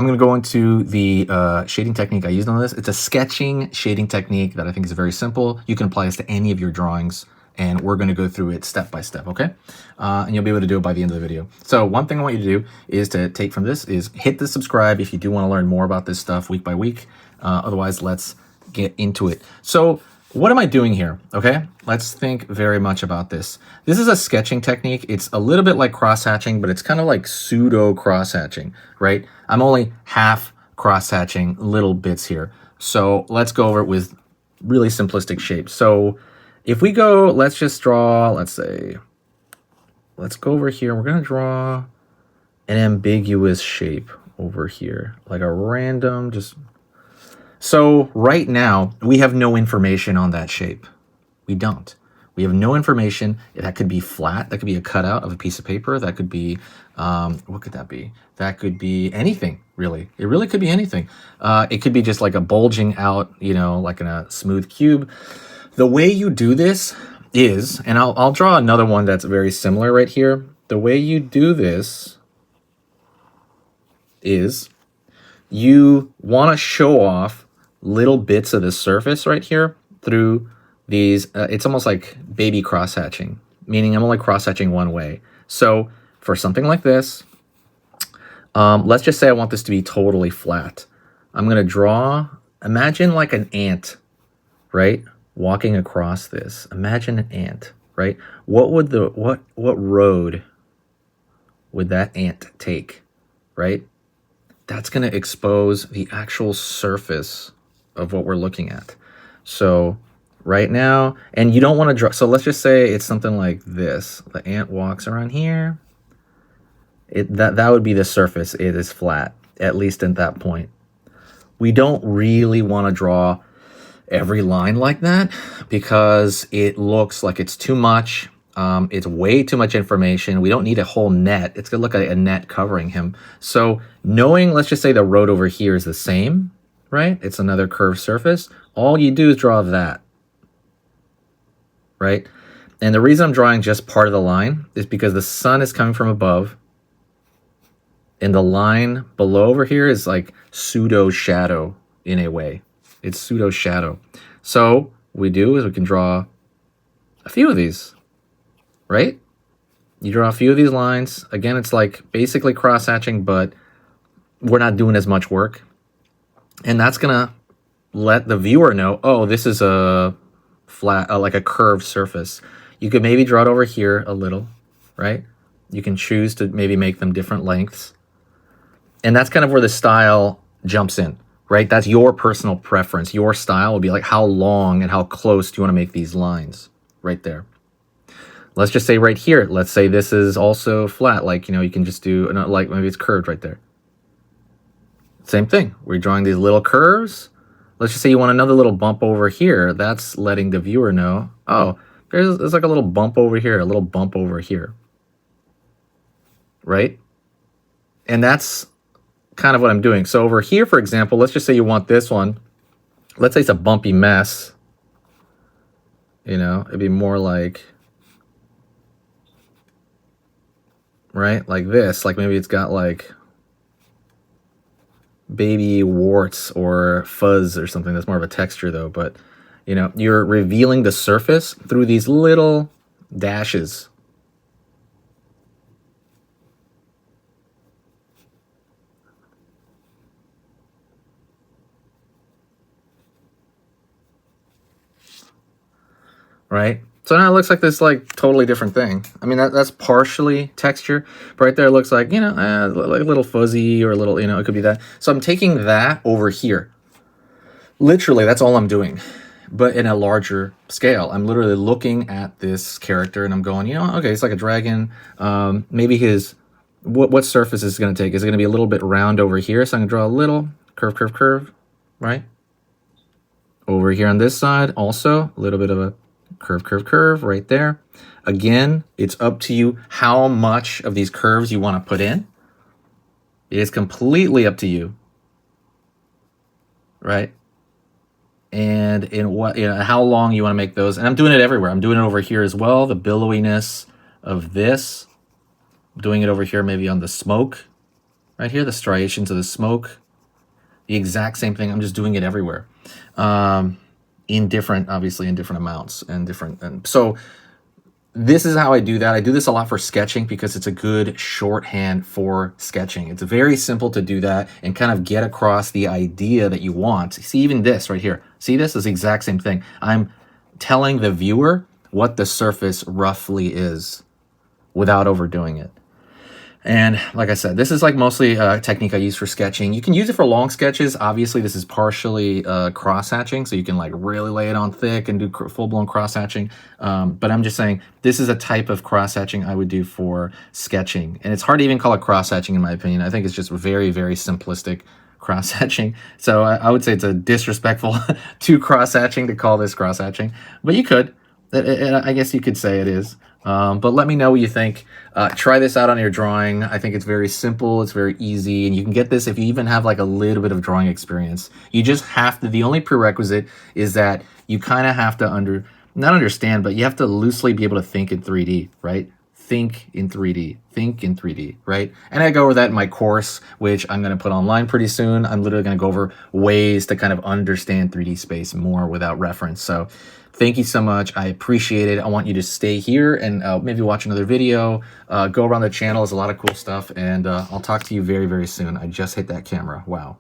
I'm going to go into the shading technique I used on this. It's a sketching shading technique that I think is very simple. You can apply this to any of your drawings, and we're going to go through it step by step, okay? And you'll be able to do it by the end of the video. So one thing I want you to do is to take from this is hit the subscribe if you do want to learn more about this stuff week by week. Otherwise, let's get into it. So what am I doing here? Okay, let's think very much about this. This is a sketching technique. It's a little bit like cross-hatching, but it's kind of like pseudo cross-hatching, right? I'm only half cross-hatching little bits here. So let's go over it with really simplistic shapes. So if we go, let's just draw, let's go over here. We're gonna draw an ambiguous shape over here, like a random, So right now, we have no information on that shape. We don't. We have no information. That could be flat. That could be a cutout of a piece of paper. That could be, what could that be? That could be anything, really. It really could be anything. It could be just like a bulging out, you know, like in a smooth cube. The way you do this is, and I'll draw another one that's very similar right here. The way you do this is you want to show off little bits of the surface right here through these, it's almost like baby cross-hatching, meaning I'm only cross-hatching one way. So for something like this, let's just say I want this to be totally flat. I'm going to draw, imagine like an ant, right? Walking across this. Imagine an ant, right? What would what road would that ant take, right? That's going to expose the actual surface of what we're looking at. So right now, and you don't want to draw, so let's just say it's something like this. The ant walks around here. That would be the surface. It is flat, at least at that point. We don't really want to draw every line like that because it looks like it's too much. It's way too much information. We don't need a whole net. It's gonna look like a net covering him. So knowing, let's just say the road over here is the same, right? It's another curved surface. All you do is draw that, right? And the reason I'm drawing just part of the line is because the sun is coming from above, and the line below over here is like pseudo shadow in a way. It's pseudo shadow. So what we do is we can draw a few of these, right? You draw a few of these lines. Again, it's like basically cross-hatching, but we're not doing as much work. And that's gonna let the viewer know, oh, this is a flat, like a curved surface. You could maybe draw it over here a little, right? You can choose to maybe make them different lengths. And that's kind of where the style jumps in, right? That's your personal preference. Your style will be like how long and how close do you want to make these lines right there. Let's just say right here, let's say this is also flat. Like, you know, you can just do, like maybe it's curved right there. Same thing. We're drawing these little curves. Let's just say you want another little bump over here. That's letting the viewer know, oh, there's like a little bump over here, a little bump over here, right? And that's kind of what I'm doing. So over here, for example, let's just say you want this one. Let's say it's a bumpy mess. You know, it'd be more like, right? Like this, like maybe it's got like baby warts or fuzz or something. That's more of a texture though, but you know, you're revealing the surface through these little dashes. Right? So now it looks like this like totally different thing. I mean, that's partially texture, but right there it looks like, you know, like a little fuzzy or a little, you know, it could be that. So I'm taking that over here. Literally, that's all I'm doing, but in a larger scale. I'm literally looking at this character and I'm going, you know, okay, it's like a dragon. Maybe his, what surface is it going to take? Is it going to be a little bit round over here? So I'm going to draw a little curve, curve, curve, right? Over here on this side, also a little bit of a curve, curve, curve right there. Again, it's up to you how much of these curves you want to put in. It is completely up to you, right? And in what, you know, how long you want to make those. And I'm doing it everywhere. I'm doing it over here as well. The billowiness of this. I'm doing it over here maybe on the smoke, Right here, the striations of the smoke, the exact same thing. I'm just doing it everywhere, in different, obviously in different amounts and different. And so this is how I do that. I do this a lot for sketching because it's a good shorthand for sketching. It's very simple to do that and kind of get across the idea that you want. See, even this right here. See, this is the exact same thing. I'm telling the viewer what the surface roughly is without overdoing it. And like I said, this is like mostly a technique I use for sketching. You can use it for long sketches. Obviously, this is partially cross-hatching, so you can like really lay it on thick and do full-blown cross-hatching. But I'm just saying, this is a type of cross-hatching I would do for sketching. And it's hard to even call it cross-hatching in my opinion. I think it's just very, very simplistic cross-hatching. So I would say it's a disrespectful to cross-hatching to call this cross-hatching. But you could. I guess you could say it is. But let me know what you think. Try this out on your drawing. I think it's very simple. It's very easy. And you can get this if you even have like a little bit of drawing experience. You just have to, the only prerequisite is that you kind of have to not understand, but you have to loosely be able to think in 3D, right? Think in 3D, think in 3D, right? And I go over that in my course, which I'm going to put online pretty soon. I'm literally going to go over ways to kind of understand 3D space more without reference. So thank you so much. I appreciate it. I want you to stay here and maybe watch another video. Go around the channel. There's a lot of cool stuff. And I'll talk to you very, very soon. I just hit that camera. Wow.